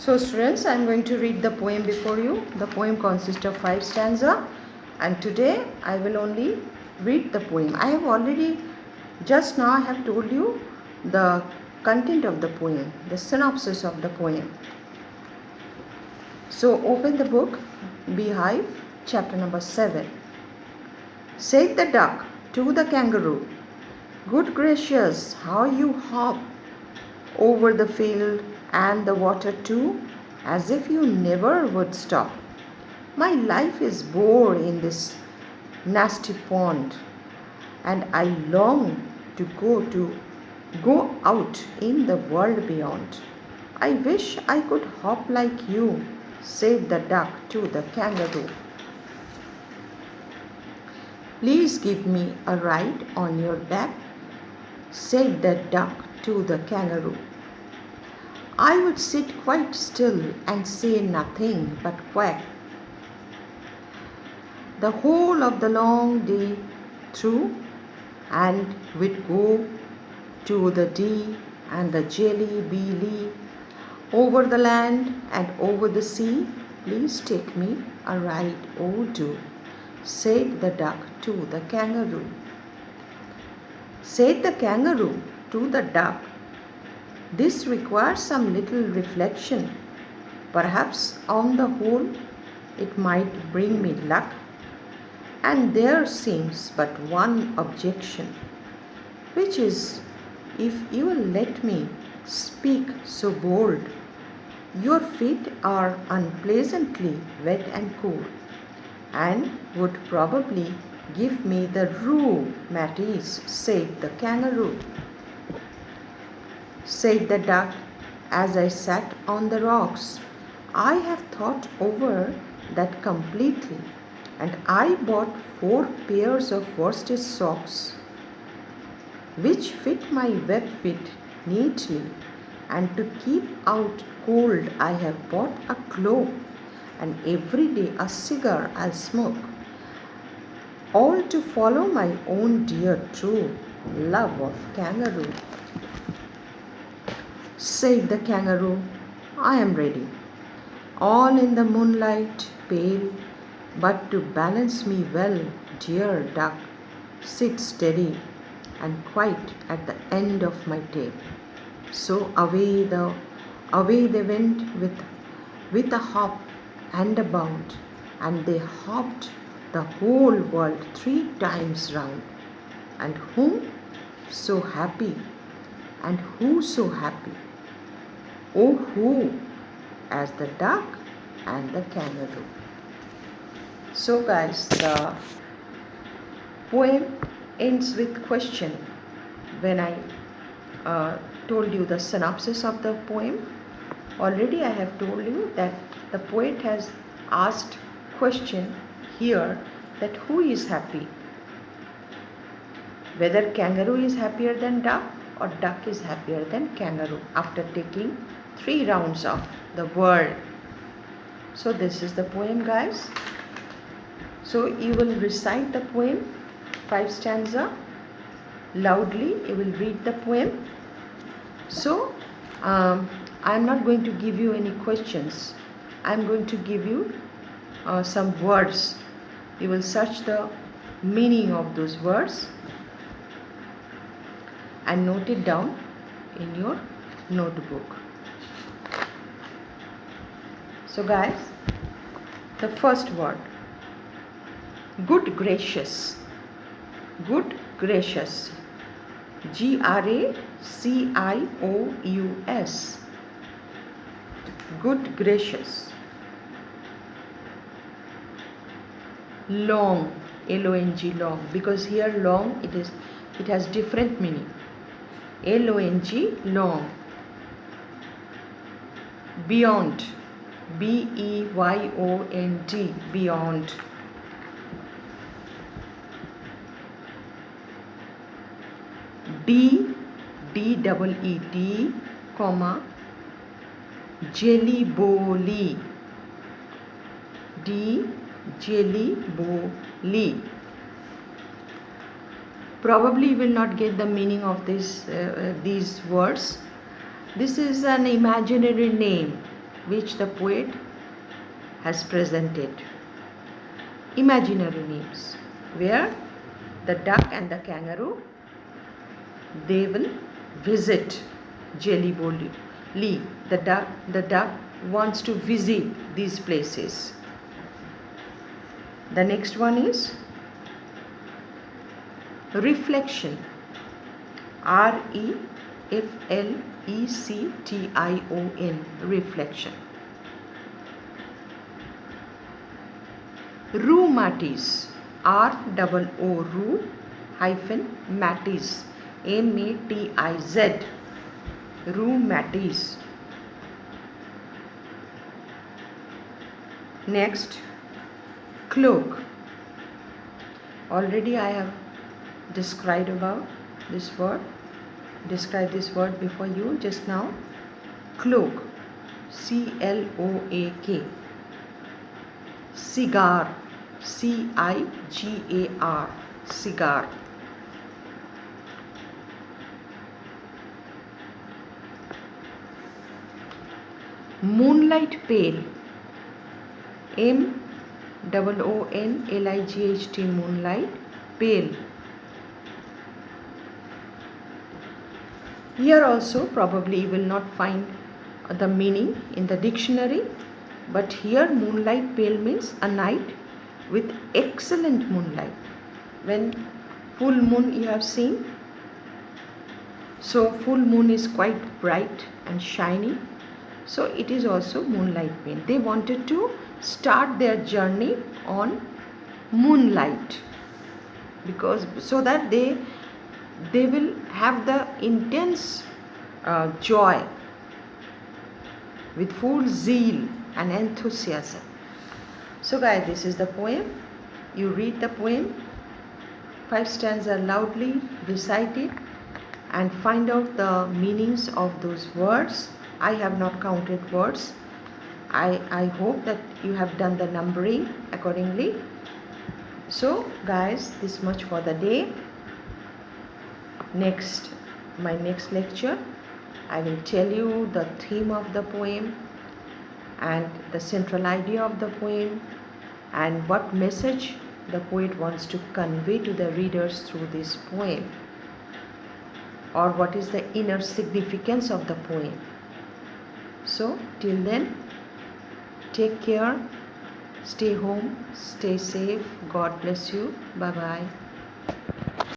So students, I am going to read the poem before you. The poem consists of 5 stanzas, and today I will only read the poem. I have already just now I have told you the content of the poem, the synopsis of the poem. So open the book, Beehive, chapter number 7. Said the duck to the kangaroo, "Good gracious, how you hop over the field and the water too, as if you never would stop. My life is bored in this nasty pond, and I long to go out in the world beyond. I wish I could hop like you," said the duck to the kangaroo. "Please give me a ride on your back," said the duck to the kangaroo. "I would sit quite still and say nothing but quack the whole of the long day through, and we'd go to the dee and the jelly bee over the land and over the sea. Please take me a ride, oh do," said the duck to the kangaroo. Said the kangaroo to the duck, "This requires some little reflection. Perhaps on the whole it might bring me luck. And there seems but one objection, which is, if you will let me speak so bold, your feet are unpleasantly wet and cool, and would probably give me the rheumatiz," said the kangaroo. Said the duck, "As I sat on the rocks, I have thought over that completely, and I bought 4 pairs of worsted socks, which fit my web feet neatly, and to keep out cold I have bought a cloak, and every day a cigar I'll smoke, all to follow my own dear true love of kangaroo." Said the kangaroo, "I am ready, all in the moonlight pale, but to balance me well, dear duck, sit steady and quite at the end of my tail." So away they went with a hop and a bound, and they hopped the whole world 3 times round. And whom so happy, and who so happy? Oh, who as the duck and the kangaroo. So guys, the poem ends with question. When I told you the synopsis of the poem, already I have told you that the poet has asked question here, that who is happy, whether kangaroo is happier than duck or duck is happier than kangaroo after taking 3 rounds of the world. So this is the poem, guys. So you will recite the poem 5 stanza loudly. You will read the poem. So I am not going to give you any questions. I am going to give you some words. You will search the meaning of those words and note it down in your notebook. So guys, the first word, good gracious. Good gracious, gracious, good gracious. Long, long, long, because here long it has different meaning. Long, long. Beyond, beyond, beyond. D-double-E-T, comma, jelly boli. D, jelly boli. Probably you will not get the meaning of these words. This is an imaginary name. which the poet has presented. Imaginary names, where the duck and the kangaroo, they will visit Jelly Lee. The duck wants to visit these places. The next one is reflection. REFLECTION, reflection. Rheumatiz, ROO hyphen matiz, MATIZ, rheumatiz. Next, cloak. Already I have described this word before you just now. Cloak, CLOAK. Cigar, CIGAR, cigar. Moonlight pale, MOONLIGHT, moonlight pale. Here also probably you will not find the meaning in the dictionary, but here moonlight pale means a night with excellent moonlight. When full moon you have seen, so full moon is quite bright and shiny, so it is also moonlight pale. They wanted to start their journey on moonlight, because so that they will have the intense joy with full zeal and enthusiasm. So guys, this is the poem. You read the poem, 5 stanzas loudly, recite it, and find out the meanings of those words. I have not counted words. I hope that you have done the numbering accordingly. So guys, this much for the day. My next lecture, I will tell you the theme of the poem and the central idea of the poem and what message the poet wants to convey to the readers through this poem, or what is the inner significance of the poem. So till then, take care, stay home, stay safe, God bless you, bye bye.